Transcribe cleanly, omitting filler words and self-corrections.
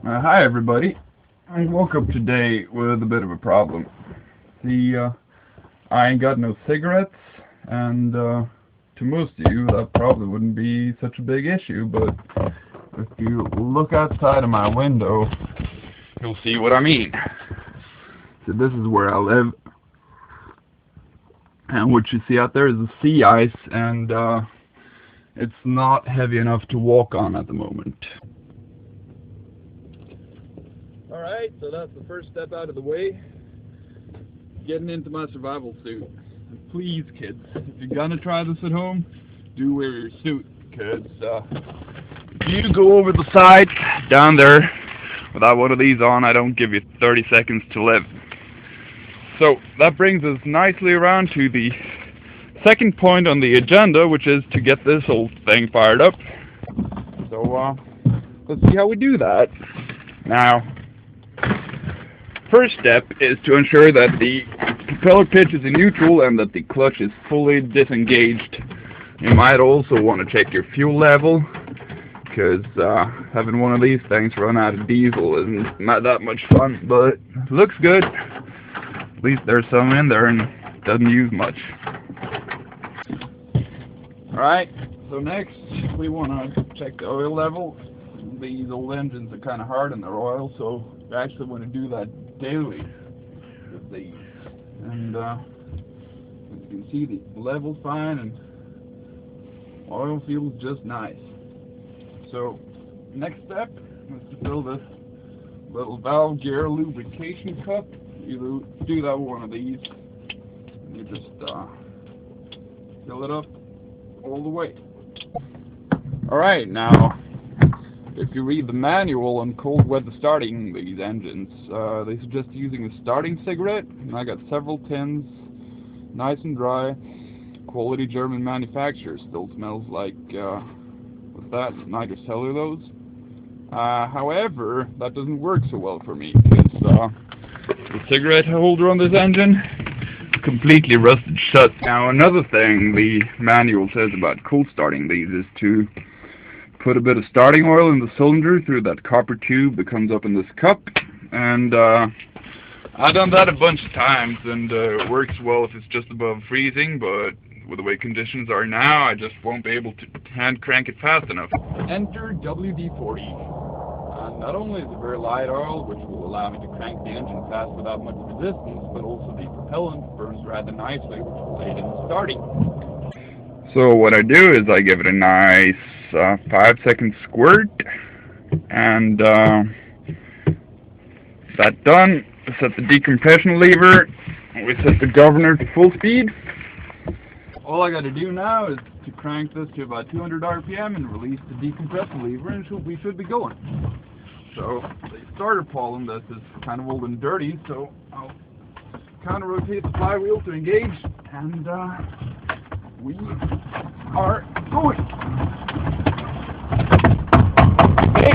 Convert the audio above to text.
Hi everybody. I woke up today with a bit of a problem. See, I ain't got no cigarettes, and to most of you that probably wouldn't be such a big issue, but if you look outside of my window, you'll see what I mean. So this is where I live, and what you see out there is the sea ice, and it's not heavy enough to walk on at the moment. Alright, so that's the first step out of the way. Getting into my survival suit. And please, kids, if you're gonna try this at home, do wear your suit, because if you go over the side down there without one of these on, I don't give you 30 seconds to live. So that brings us nicely around to the second point on the agenda, which is to get this whole thing fired up. So let's see how we do that. Now, first step is to ensure that the propeller pitch is in neutral and that the clutch is fully disengaged. You might also want to check your fuel level, because having one of these things run out of diesel isn't not that much fun, but it looks good. At least there's some in there and it doesn't use much. Alright, so next we want to check the oil level. These old engines are kind of hard in their oil, so you actually want to do that daily with these. And as you can see, the level's fine and oil feels just nice. So next step is to fill this little valve gear lubrication cup. You do that with one of these, and you just fill it up all the way. Alright, now if you read the manual on cold weather starting these engines, they suggest using a starting cigarette, and I got several tins, nice and dry, quality German manufacturer. Still smells like, what's that, nitrocellulose. However, that doesn't work so well for me, because the cigarette holder on this engine is completely rusted shut. Now another thing the manual says about cold starting these is to put a bit of starting oil in the cylinder through that copper tube that comes up in this cup, and I've done that a bunch of times, and it works well if it's just above freezing, but with the way conditions are now, I just won't be able to hand crank it fast enough. Enter WD-40. Not only is it very light oil, which will allow me to crank the engine fast without much resistance, but also the propellant burns rather nicely, which will aid in starting. So what I do is I give it a nice 5-second squirt, and that done, I set the decompression lever, we set the governor to full speed. All I got to do now is to crank this to about 200 RPM and release the decompression lever, and we should be going. So the starter pawl on this is kind of old and dirty, so I'll counter rotate the flywheel to engage, and we are going. Hey.